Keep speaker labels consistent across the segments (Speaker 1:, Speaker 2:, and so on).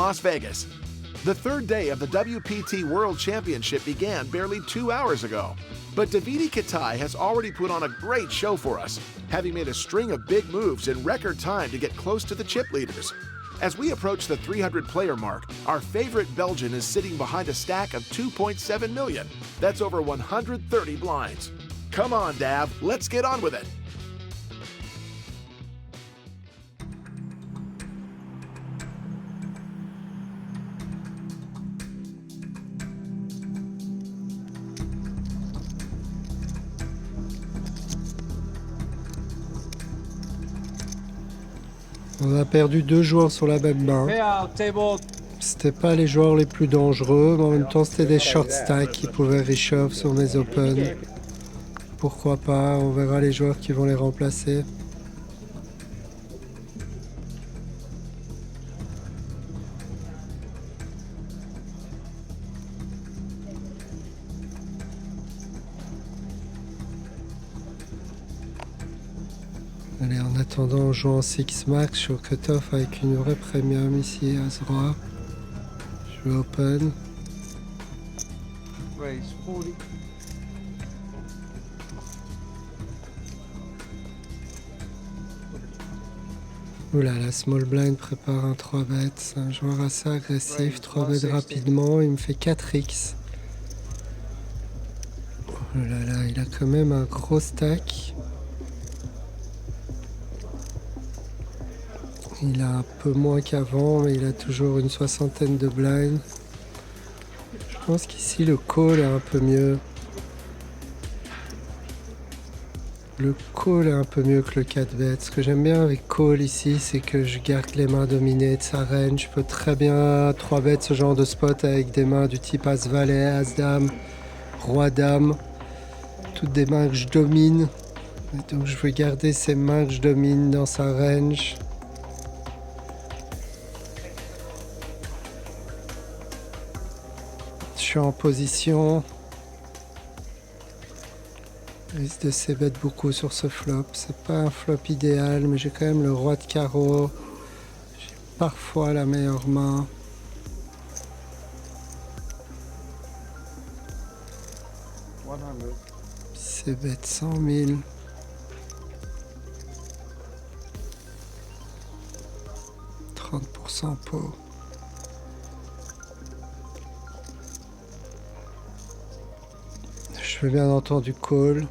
Speaker 1: Las Vegas. The third day of the WPT World Championship began barely 2 hours ago. But Davide Katai has already put on a great show for us, having made a string of big moves in record time to get close to the chip leaders. As we approach the 300-player mark, our favorite Belgian is sitting behind a stack of 2.7 million. That's over 130 blinds. Come on, Dav, let's get on with it.
Speaker 2: On a perdu 2 joueurs sur la même main. C'était pas les joueurs les plus dangereux, mais en même temps c'était des short stacks qui pouvaient reshove sur mes open. Pourquoi pas, on verra les joueurs qui vont les remplacer. Allez, en attendant, on joue en 6 max sur cutoff avec une vraie premium ici à Zroa. Je vais open. Oula, la small blind prépare un 3-bet. C'est un joueur assez agressif, 3-bet rapidement, il me fait 4x. Oh là là, il a quand même un gros stack. Il a un peu moins qu'avant, mais il a toujours une 60aine de blinds. Je pense qu'ici le call est un peu mieux. Le call est un peu mieux que le 4-bet. Ce que j'aime bien avec call ici, c'est que je garde les mains dominées de sa range. Je peux très bien 3-bet ce genre de spot avec des mains du type As-Valet, As-Dame, Roi-Dame. Toutes des mains que je domine. Et donc je veux garder ces mains que je domine dans sa range. Je suis en position. Je risque de c-bet beaucoup sur ce flop. C'est pas un flop idéal, mais j'ai quand même le roi de carreau. J'ai parfois la meilleure main. C-bet 100 000. « 30% pot. Je vais bien entendu call.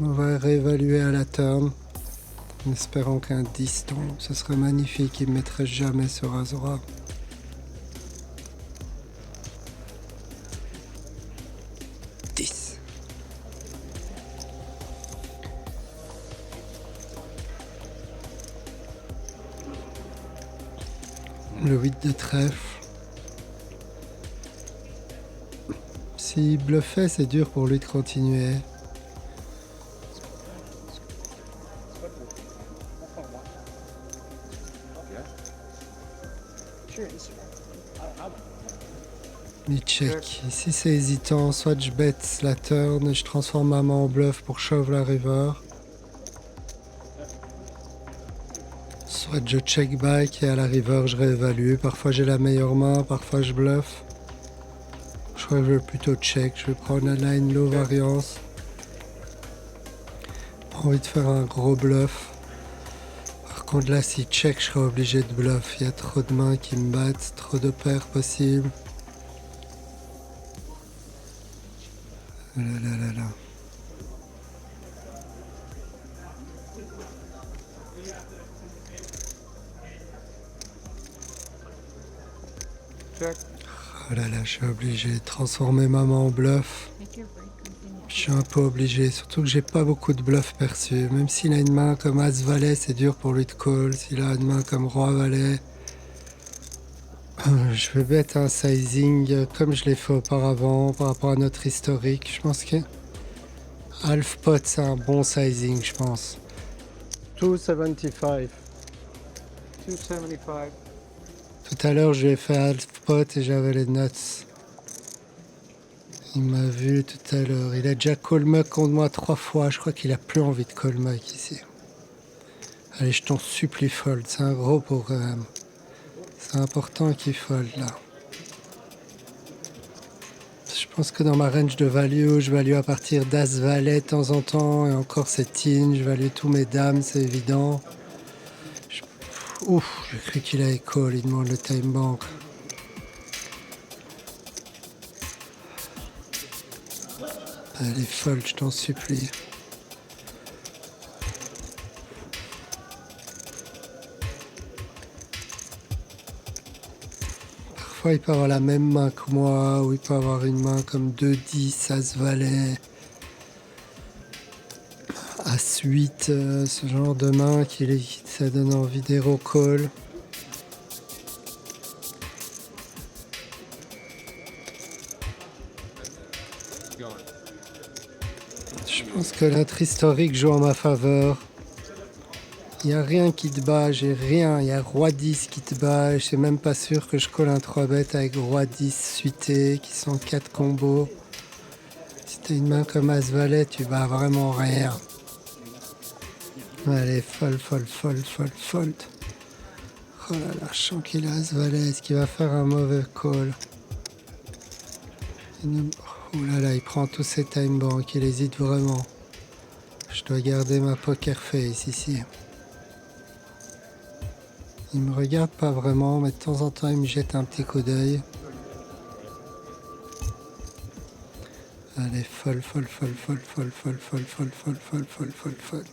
Speaker 2: On va réévaluer à la turn. En espérant qu'un 10 tombe. Ce serait magnifique. Il ne mettrait jamais sur Azora. Le 8 de trèfle. S'il bluffait, c'est dur pour lui de continuer. Il check. Ici c'est hésitant. Soit je bet la turn et je transforme ma main en bluff pour shove la river. Soit je check back et à la river je réévalue. Parfois j'ai la meilleure main, parfois je bluffe. Je crois que je vais plutôt check. Je vais prendre la line low variance. J'ai pas envie de faire un gros bluff. Par contre là si check je serai obligé de bluff. Il y a trop de mains qui me battent, trop de paires possibles. Là là là là. Oh là là, je suis obligé de transformer ma main en bluff. Je suis un peu obligé, surtout que j'ai pas beaucoup de bluff perçus. Même s'il a une main comme As-Valet, c'est dur pour lui de call. S'il a une main comme Roi-Valet, je vais bet un sizing comme je l'ai fait auparavant par rapport à notre historique. Je pense que half pot c'est un bon sizing, je pense. 275. 275. Tout à l'heure, je lui ai fait half pot et j'avais les nuts. Il m'a vu tout à l'heure. Il a déjà call muck contre moi 3 fois. Je crois qu'il a plus envie de call muck ici. Allez, je t'en supplie fold. C'est un gros pot quand même. C'est important qu'il fold là. Je pense que dans ma range de value, je value à partir d'As-Valet de temps en temps. Et encore c'est in, je value tous mes dames, c'est évident. Ouf, j'ai cru qu'il allait call, il demande le time bank. Allez, fold, je t'en supplie. Parfois, il peut avoir la même main que moi, ou il peut avoir une main comme 2-10, As-Valet, As-8, ce genre de main ça donne envie d'hero call. Je pense que notre historique joue en ma faveur. Il n'y a rien qui te bat, j'ai rien. Il y a Roi 10 qui te bat. Je suis même pas sûr que je colle un 3 bet avec Roi 10 suité, qui sont 4 combos. Si t'as une main comme As-Valet, tu bats vraiment rien. Allez, fold, fold, fold, fold, fold. Oh là là, je sens qu'il a As-Valet. Est-ce qu'il va faire un mauvais call? Oh là là, il prend tous ses time banks, il hésite vraiment. Je dois garder ma poker face ici. Il me regarde pas vraiment, mais de temps en temps il me jette un petit coup d'œil. Allez, fold, fold, fold, fold, fold, fold, fold, fold, fold, fold, fold, fold, fold.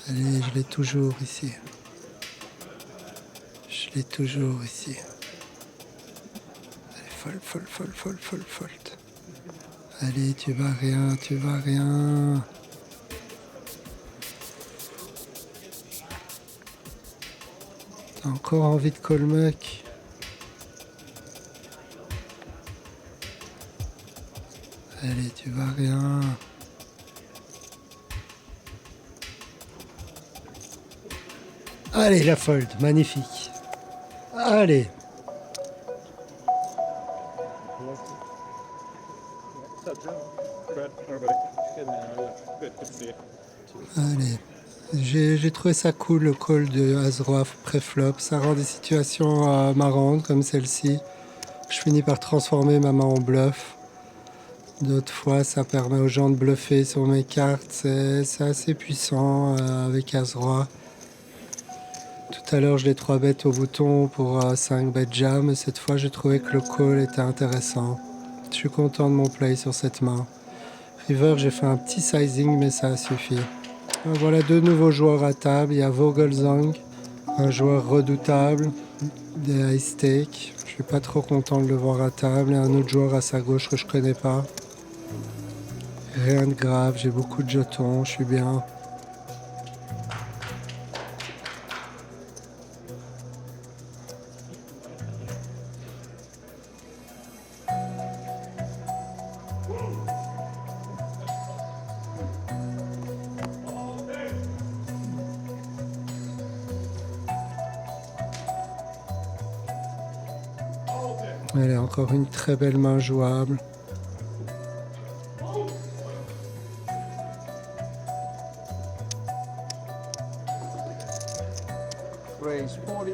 Speaker 2: Allez, je l'ai toujours ici. Je l'ai toujours ici. Allez, fold, fold, fold, fold, fold, fold. Allez, tu vas rien, tu vas rien. T'as encore envie de call muck? Allez, tu vas rien. Allez, la fold, magnifique. Allez. Allez. J'ai trouvé ça cool le call de As-Roi pré-flop. Ça rend des situations marrantes comme celle-ci. Je finis par transformer ma main en bluff. D'autres fois, ça permet aux gens de bluffer sur mes cartes. C'est assez puissant avec As-Roi. Tout à l'heure, je l'ai 3 bet au bouton pour 5 bet jam. Et cette fois, j'ai trouvé que le call était intéressant. Je suis content de mon play sur cette main. River, j'ai fait un petit sizing, mais ça a suffi. Voilà 2 nouveaux joueurs à table. Il y a Vogelzang, un joueur redoutable des high stakes. Je suis pas trop content de le voir à table. Et un autre joueur à sa gauche que je connais pas. Rien de grave, j'ai beaucoup de jetons, je suis bien. Elle est encore une très belle main jouable.
Speaker 3: Raise 40.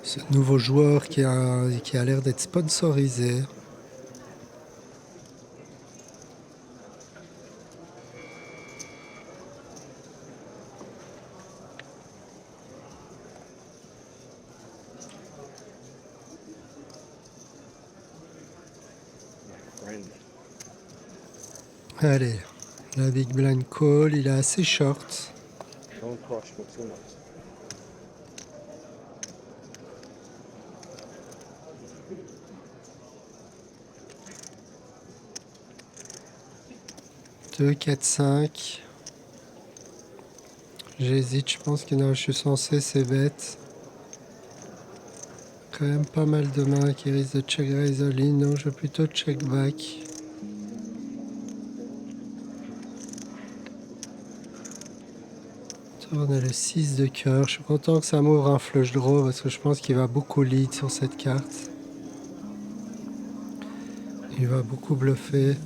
Speaker 2: Ce nouveau joueur qui a l'air d'être sponsorisé. Allez, la big blind call, il est assez short.
Speaker 3: Don't crush me too much.
Speaker 2: Deux, 4, 5. J'hésite, je pense que non, je suis censé, c'est bête. Quand même pas mal de mains qui risquent de check raise all in. Non, je vais plutôt check back. On a le 6 de cœur. Je suis content que ça m'ouvre un flush draw parce que je pense qu'il va beaucoup lead sur cette carte. Il va beaucoup bluffer.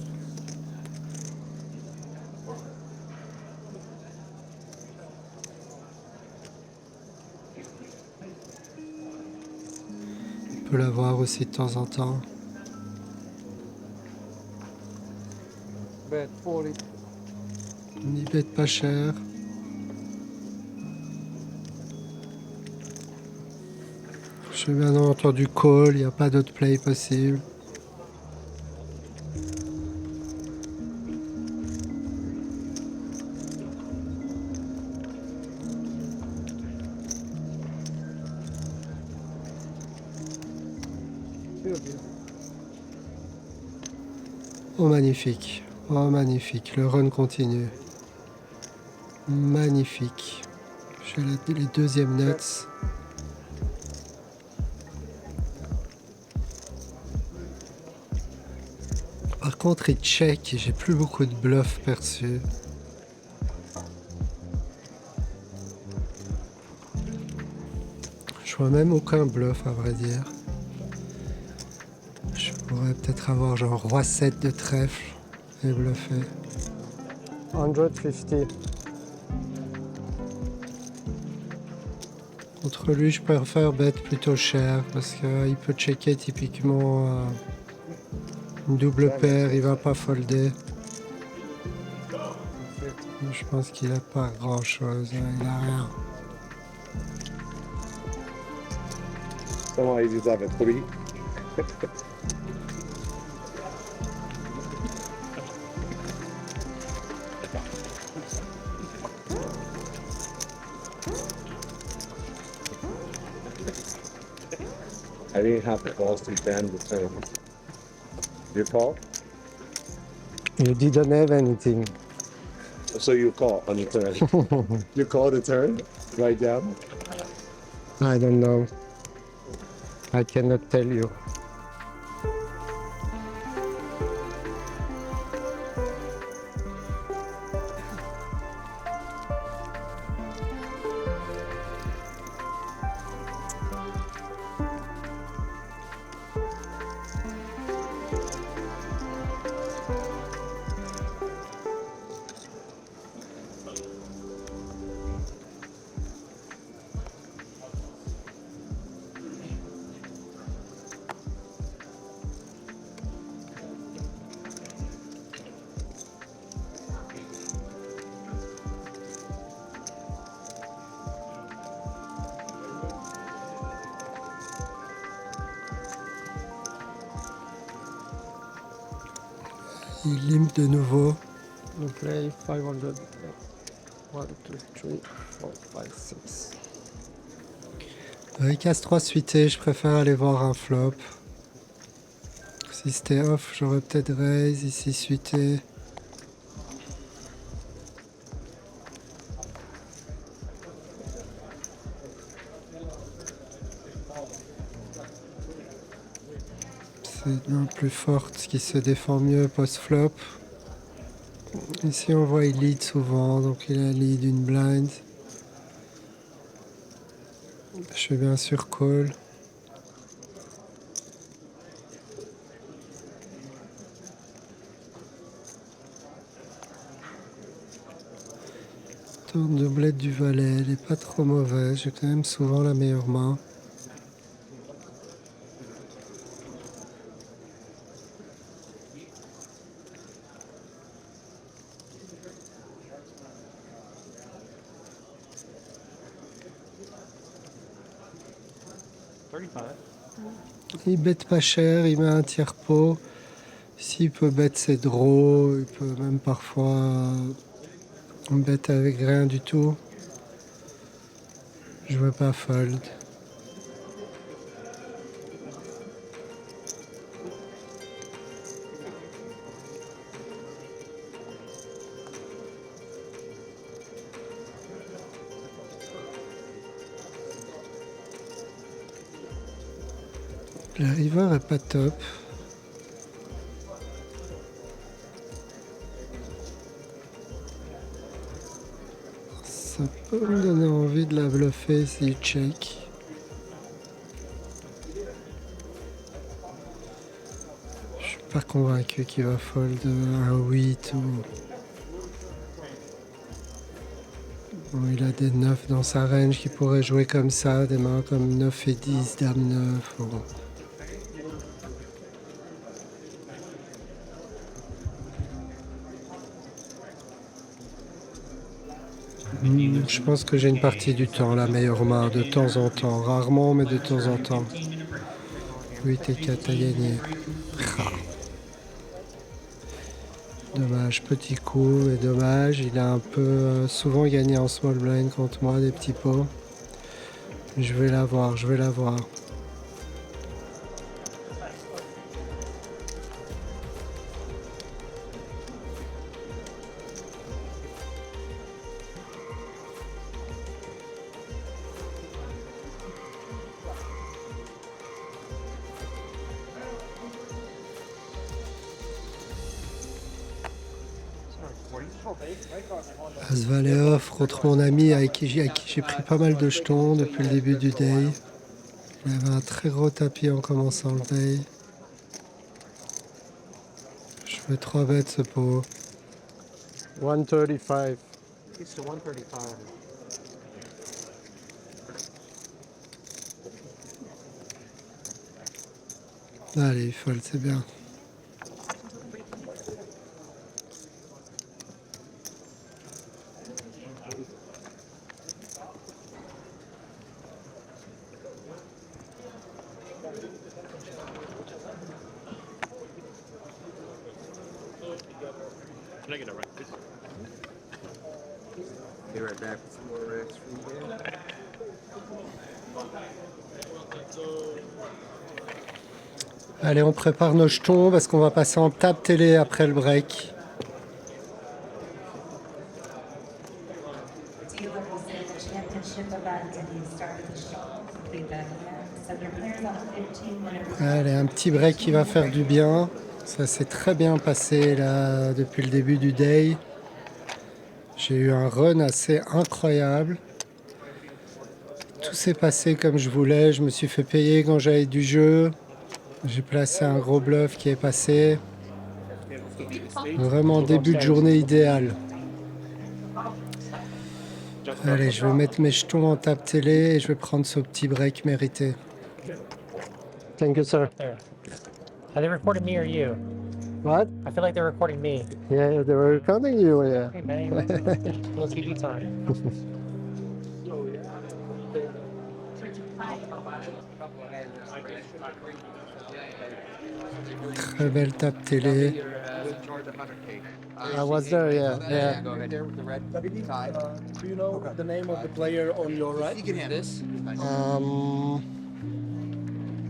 Speaker 2: On peut l'avoir aussi de temps en temps.
Speaker 3: Bet 40.
Speaker 2: Il bête pas cher. J'ai bien entendu call, il n'y a pas d'autre play possible. Oh magnifique, oh magnifique, le run continue. Magnifique. J'ai les deuxièmes nuts. Par contre, il check et j'ai plus beaucoup de bluff perçus. Je vois même aucun bluff à vrai dire. Je pourrais peut-être avoir genre roi 7 de trèfle et bluffer.
Speaker 3: 150.
Speaker 2: Contre lui, je préfère bet plutôt cher parce qu'il peut checker typiquement une double paire, il va pas folder. Je pense qu'il a pas grand chose, il a rien.
Speaker 3: Somehow he's have a 3. I didn't have the balls to bend the turn. You call?
Speaker 2: You didn't have anything.
Speaker 3: So you call on the turn. You call the turn? Right down?
Speaker 2: I don't know. I cannot tell you. Il limpe de nouveau.
Speaker 3: You play 500. 1, 2, 3, 4, 5, 6.
Speaker 2: Avec As-3 suité, je préfère aller voir un flop. Si c'était off, j'aurais peut-être raise, ici suité. C'est bien plus forte qui se défend mieux post-flop. Ici on voit il lead souvent, donc il a lead une blind. Je suis bien sûr call. Tourne doublette du valet, elle est pas trop mauvaise, j'ai quand même souvent la meilleure main. Il bête pas cher, il met un tiers pot. S'il peut bet ses draws, il peut même parfois bet avec rien du tout. Je veux pas fold. Le river est pas top. Ça peut me donner envie de la bluffer s'il check. Je suis pas convaincu qu'il va fold un 8 ou... Bon, il a des 9 dans sa range qui pourrait jouer comme ça, des mains comme 9 et 10, dame 9. Bon. Je pense que j'ai une partie du temps, la meilleure main, de temps en temps. Rarement, mais de temps en temps. 8 et 4 à gagner. Ah. Dommage, petit coup, et dommage. Il a un peu souvent gagné en small blind contre moi, des petits pots. Je vais l'avoir, je vais l'avoir. As-Valet off contre mon ami avec qui j'ai pris pas mal de jetons depuis le début du day. Il avait un très gros tapis en commençant le day. Je fais 3 bêtes ce pot. 135.
Speaker 3: It's to 135.
Speaker 2: Allez, il fold, c'est bien.
Speaker 4: Can I get a right, please?
Speaker 3: Be right back with some more racks for you there.
Speaker 2: Allez, on prépare nos jetons parce qu'on va passer en table télé après le break. Allez, un petit break qui va faire du bien. Ça s'est très bien passé là depuis le début du day. J'ai eu un run assez incroyable. Tout s'est passé comme je voulais. Je me suis fait payer quand j'avais du jeu. J'ai placé un gros bluff qui est passé. Vraiment début de journée idéal. Allez, je vais mettre mes jetons en table télé et je vais prendre ce petit break mérité.
Speaker 3: Thank you, sir.
Speaker 5: There. Are they recording me or you?
Speaker 2: What?
Speaker 5: I feel like they're recording me.
Speaker 2: Yeah, they were recording you, yeah.
Speaker 5: Hey, man. Little TV time.
Speaker 2: Très belle table télé. I was there, yeah. Yeah.
Speaker 3: Go ahead. There with the red tie.
Speaker 6: Do you know the name of the player on your right?
Speaker 3: You can have this.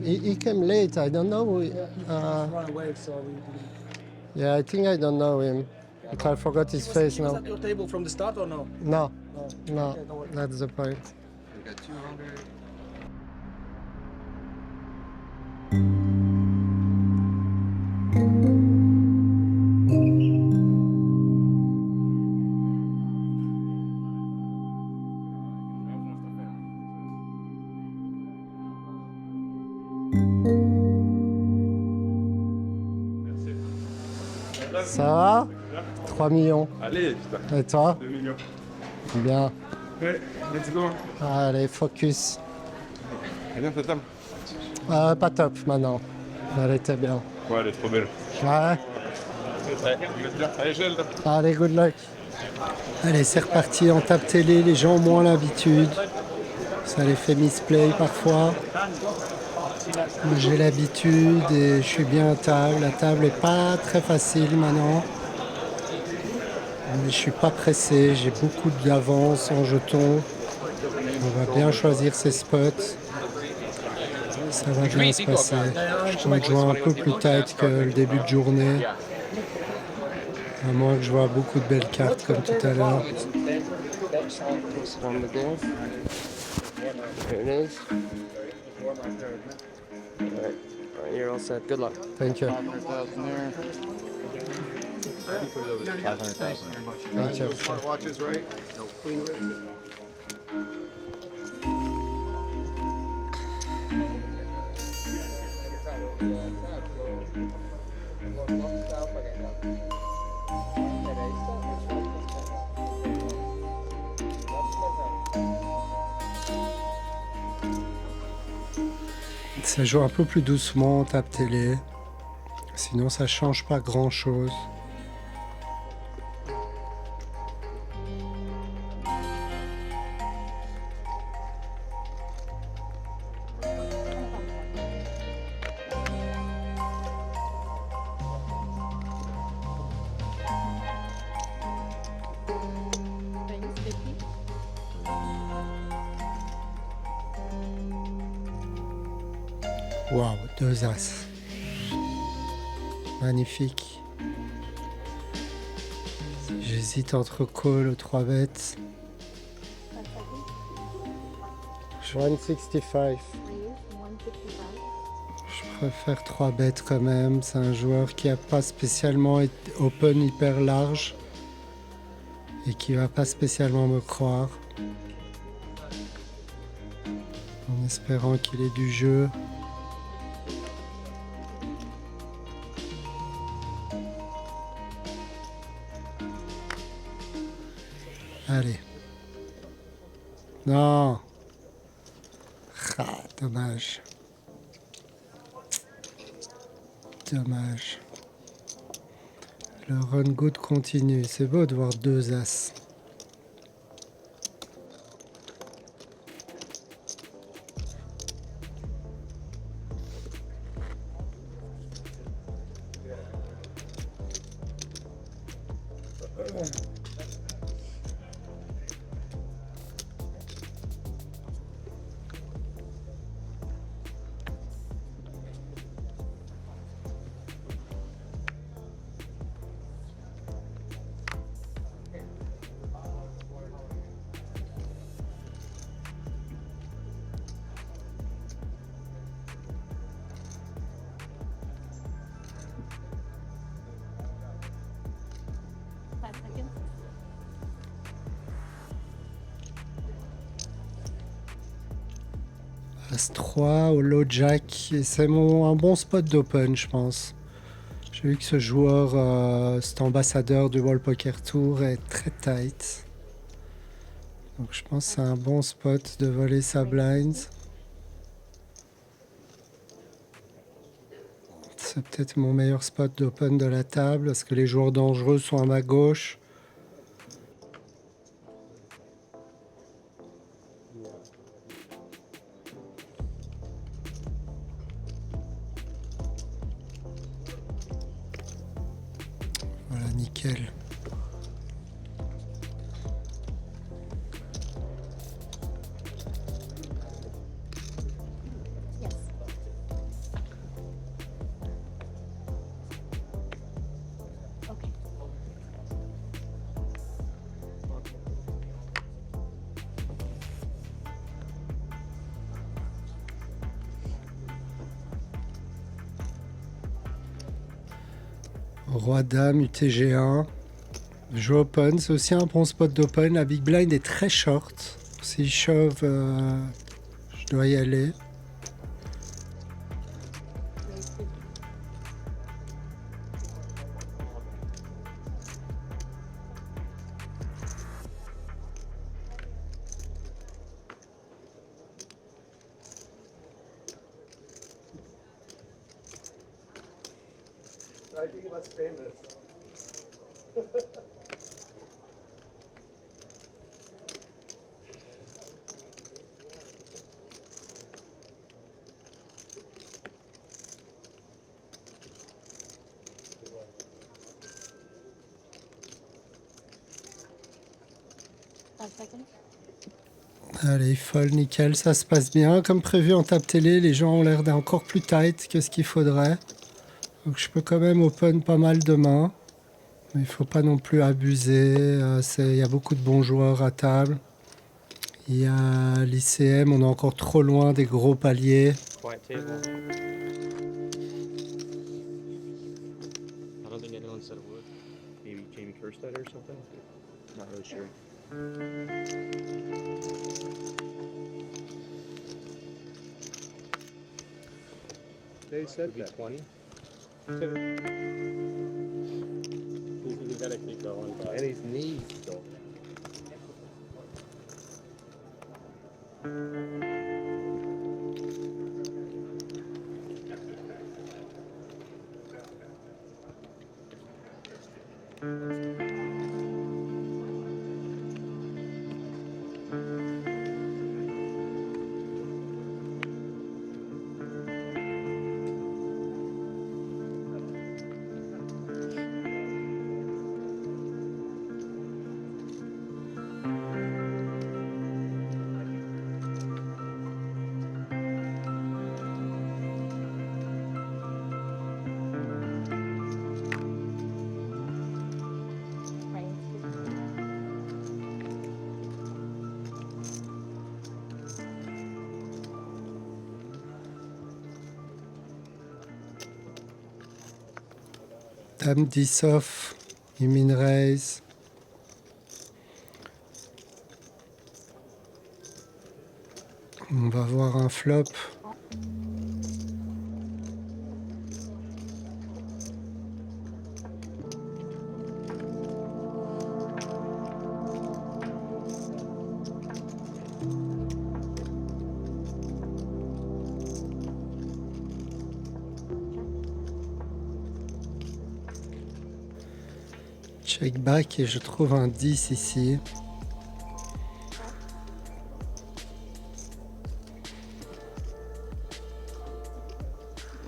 Speaker 2: He came late. I don't know.
Speaker 6: Run away, so we...
Speaker 2: Yeah, I think I don't know him. But I forgot his face
Speaker 6: He was
Speaker 2: now.
Speaker 6: at your table from the start or no?
Speaker 2: No,
Speaker 6: No.
Speaker 2: no,
Speaker 6: Okay, don't worry.
Speaker 2: that's the point.
Speaker 3: We got 200.
Speaker 2: Ça va 3 millions.
Speaker 4: Allez, putain,
Speaker 2: Et toi
Speaker 4: 2 millions.
Speaker 2: Bien.
Speaker 4: Ouais, let's go.
Speaker 2: Allez, focus.
Speaker 4: Elle est bien cette dame.
Speaker 2: Pas top maintenant. Elle était bien.
Speaker 4: Ouais, elle est trop belle.
Speaker 2: Ouais.
Speaker 4: Ouais, il va te dire, allez, gel.
Speaker 2: Allez, good luck. Allez, c'est reparti en table télé. Les gens ont moins l'habitude. Ça les fait misplay parfois. Moi, j'ai l'habitude et je suis bien à table. La table est pas très facile maintenant. Mais je suis pas pressé. J'ai beaucoup d'avance en jetons. On va bien choisir ses spots. Ça va bien se passer. Je compte jouer un peu plus tight que le début de journée. À moins que je vois beaucoup de belles cartes comme tout à l'heure.
Speaker 3: On the goal. There it is. All right, you're all set. Good luck.
Speaker 2: Thank you.
Speaker 3: 500,000 there.
Speaker 2: Thank you.
Speaker 1: Smartwatches, right?
Speaker 2: Ça joue un peu plus doucement en table télé. Sinon, ça change pas grand-chose. Waouh, 2 as. Magnifique. J'hésite entre call ou 3 bêtes. 165. Je préfère 3 bêtes quand même. C'est un joueur qui n'a pas spécialement été open hyper large et qui va pas spécialement me croire. En espérant qu'il ait du jeu. Allez. Non. Ah, dommage. Dommage. Le run good continue. C'est beau de voir 2 as. As-3 au low jack, et c'est un bon spot d'open, je pense. J'ai vu que ce joueur, cet ambassadeur du World Poker Tour, est très tight. Donc je pense que c'est un bon spot de voler sa blind. C'est peut-être mon meilleur spot d'open de la table, parce que les joueurs dangereux sont à ma gauche. Voilà, nickel. Roi-Dame, UTG1. Je joue open, c'est aussi un bon spot d'open. La big blind est très short. Si je shove, je dois y aller.
Speaker 6: I think it was famous.
Speaker 2: Allez, fold, nickel, ça se passe bien. Comme prévu en table télé, les gens ont l'air d'encore plus tight que ce qu'il faudrait. Donc je peux quand même open pas mal demain. Mais il ne faut pas non plus abuser. Il y a beaucoup de bons joueurs à table. Il y a l'ICM, on est encore trop loin des gros paliers.
Speaker 3: Quiet table. I don't think anyone said wood.
Speaker 7: first set or something? Not really sure. They said that 20. You gotta keep going. And his knees though.
Speaker 2: Dame 10 off, il min raise. On va voir un flop. Check back et je trouve un 10 ici.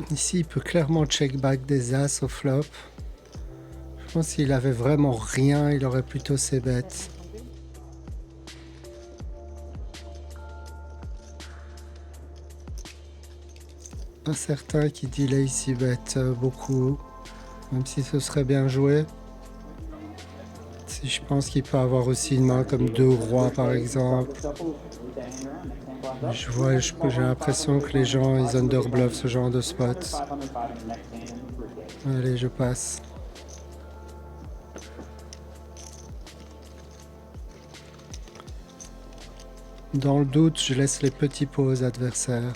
Speaker 2: Ici, il peut clairement check back des As au flop. Je pense qu'il avait vraiment rien, il aurait plutôt ses bêtes. Pas certain qu'il delay ici bête beaucoup, même si ce serait bien joué. Si je pense qu'il peut avoir aussi une main comme 2 rois par exemple. J'ai l'impression que les gens ils underbluff ce genre de spot. Allez, je passe. Dans le doute, je laisse les petits pots aux adversaires.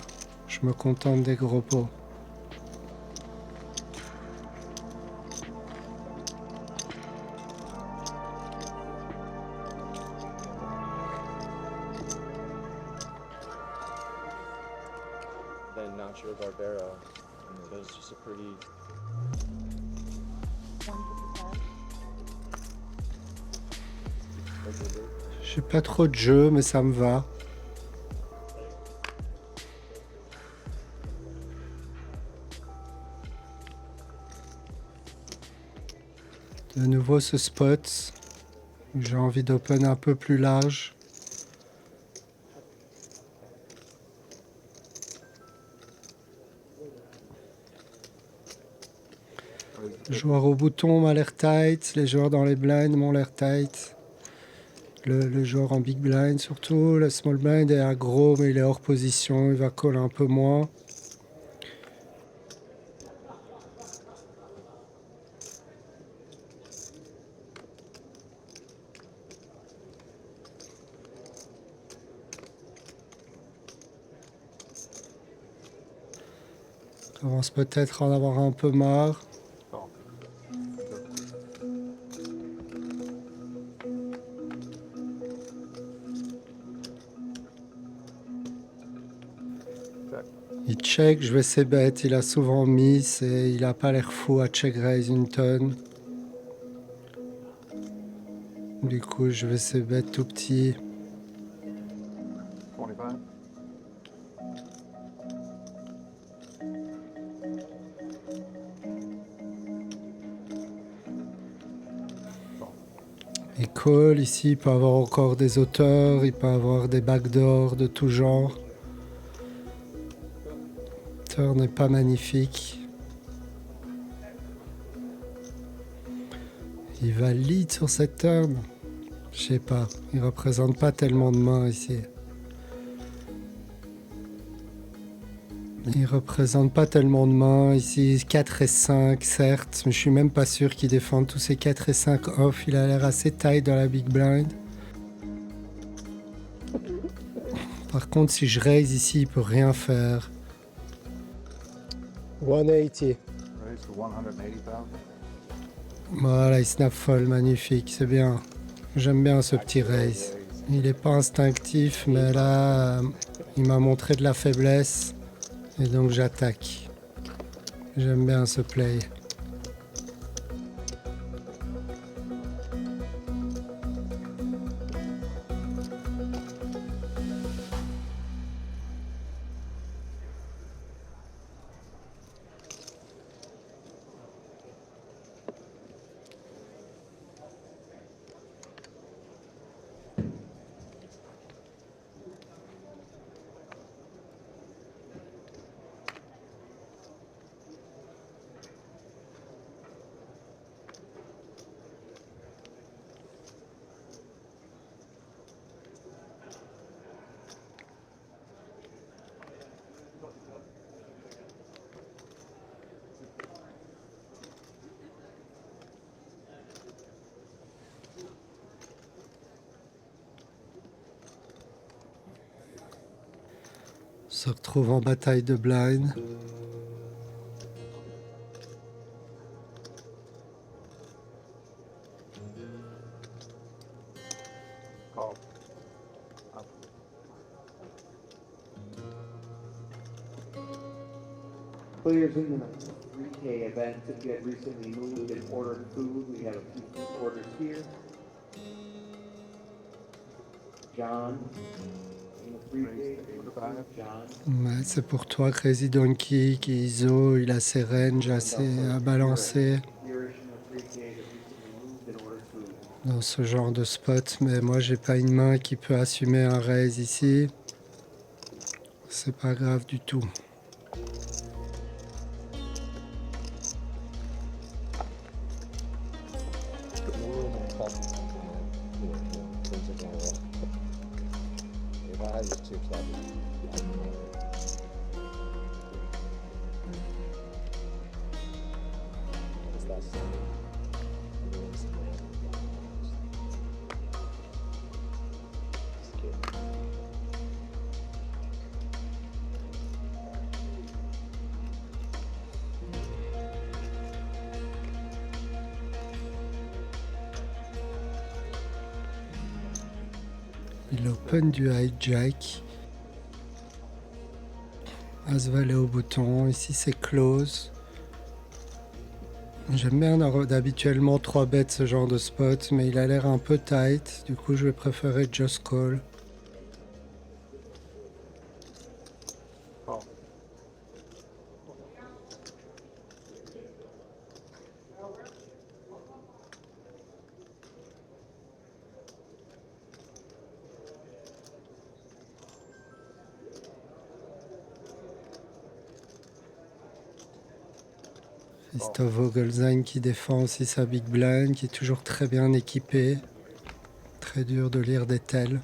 Speaker 2: Je me contente des gros pots.
Speaker 7: Then Nacho Barbero. So it's just a pretty.
Speaker 2: J'ai pas trop de jeu, mais ça me va. De nouveau ce spot. J'ai envie d'open un peu plus large. Le joueur au bouton m'a l'air tight, les joueurs dans les blinds m'ont l'air tight. Le joueur en big blind surtout, le small blind est aggro mais il est hors position, il va call un peu moins. Je commence peut-être à en avoir un peu marre. Il check, je vais ses bêtes, il a souvent miss et il a pas l'air fou à check raise une tonne. Du coup, je vais ses bêtes tout petit.
Speaker 4: 25.
Speaker 2: Il call, ici il peut avoir encore des auteurs, il peut avoir des backdoors de tout genre. Turn n'est pas magnifique. Il va lead sur cette turn. Je sais pas, il représente pas tellement de mains ici. Il représente pas tellement de mains. Ici, 4 et 5, certes, mais je suis même pas sûr qu'il défende tous ces 4 et 5 off. Il a l'air assez tight dans la big blind. Par contre, si je raise ici, il peut rien faire.
Speaker 3: 180.
Speaker 2: Voilà, il snap fold, magnifique, c'est bien. J'aime bien ce petit raise. Il est pas instinctif, mais là, il m'a montré de la faiblesse. Et donc j'attaque. J'aime bien ce play. On se retrouve en bataille de blind.
Speaker 8: Players in the 3K event, if you had recently moved and ordered food, we have a few food orders here. John, in the 3K, John.
Speaker 2: Ouais, c'est pour toi, Crazy Donkey, qui ISO, il a ses ranges assez à balancer dans ce genre de spot. Mais moi, j'ai pas une main qui peut assumer un raise ici. C'est pas grave du tout. Il open du hijack. As valet au bouton. Ici c'est close. J'aime bien d'habituellement 3 bêtes ce genre de spot, mais il a l'air un peu tight. Du coup je vais préférer just call. Christophe Vogelzang qui défend aussi sa big blind, qui est toujours très bien équipé. Très dur de lire des tels.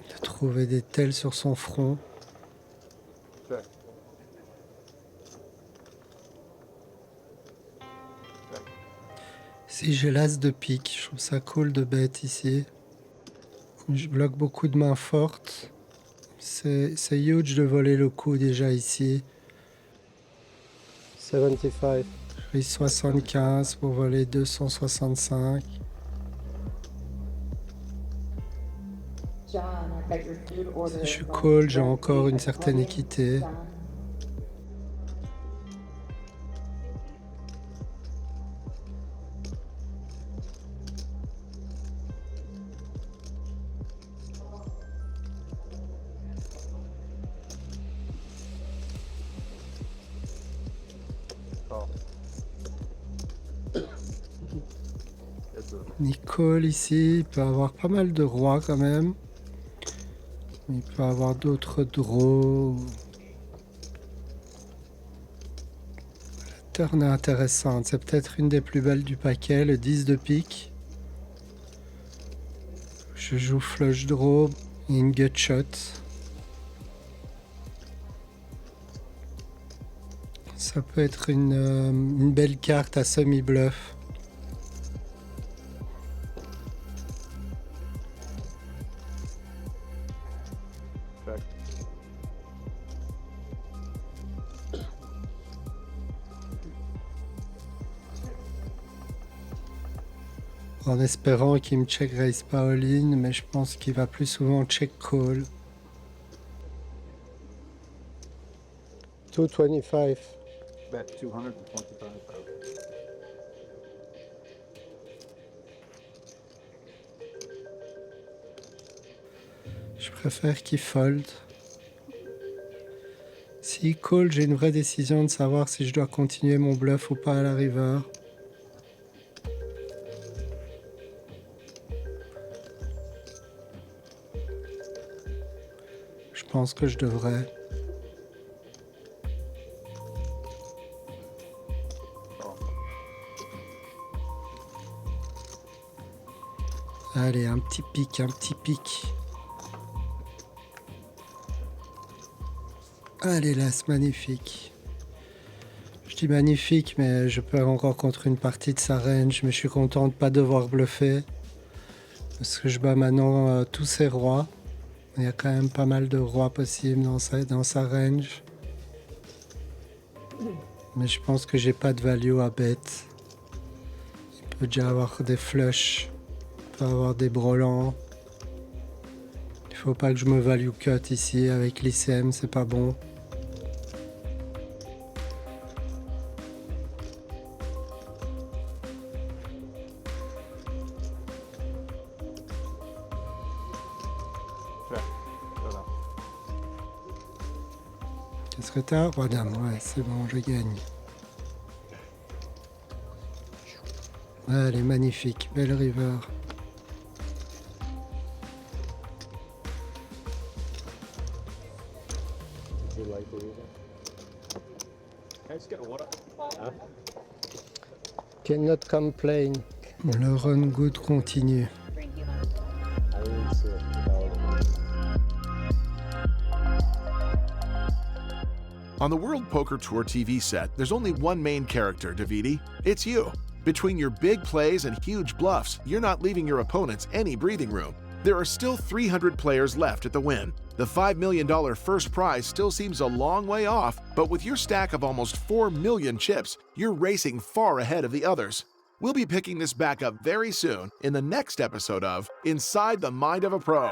Speaker 2: De trouver des tels sur son front. Si j'ai l'as de pique, je trouve ça cool de bet ici. Je bloque beaucoup de mains fortes. C'est huge de voler le coup déjà ici.
Speaker 3: 75.
Speaker 2: Je prise 75 pour voler 265.
Speaker 8: John, I got your food order.
Speaker 2: Si je suis call, j'ai encore une certaine équité. Nicole ici, il peut avoir pas mal de rois quand même. Il peut avoir d'autres draws. La turn est intéressante. C'est peut-être une des plus belles du paquet, le 10 de pique. Je joue flush draw et une gut shot. Ça peut être une belle carte à semi-bluff.
Speaker 7: Check.
Speaker 2: En espérant qu'il me check raise pas all-in, mais je pense qu'il va plus souvent check call. 225.
Speaker 7: Bet 225.
Speaker 2: Je préfère qu'il fold. S'il call, j'ai une vraie décision de savoir si je dois continuer mon bluff ou pas à la river. Je pense que je devrais. Allez, un petit pic, un petit pic. Allez là, c'est magnifique. Je dis magnifique, mais je perds encore contre une partie de sa range, mais je suis content de ne pas devoir bluffer. Parce que je bats maintenant tous ses rois. Il y a quand même pas mal de rois possibles dans sa range. Mais je pense que j'ai pas de value à bet. Il peut déjà avoir des flushs. Il peut avoir des brelans. Il faut pas que je me value cut ici avec l'ICM, c'est pas bon. Qu'est-ce que t'as? Roi dame, ouais, c'est bon, je gagne. Ouais, elle est magnifique, belle river.
Speaker 7: You like the river? Can I just get a water?
Speaker 3: Cannot complain.
Speaker 2: Le run good continue.
Speaker 7: I didn't see it.
Speaker 1: On the World Poker Tour TV set, there's only one main character, Davide. It's you. Between your big plays and huge bluffs, you're not leaving your opponents any breathing room. There are still 300 players left at the win. The $5 million first prize still seems a long way off, but with your stack of almost 4 million chips, you're racing far ahead of the others. We'll be picking this back up very soon in the next episode of Inside the Mind of a Pro.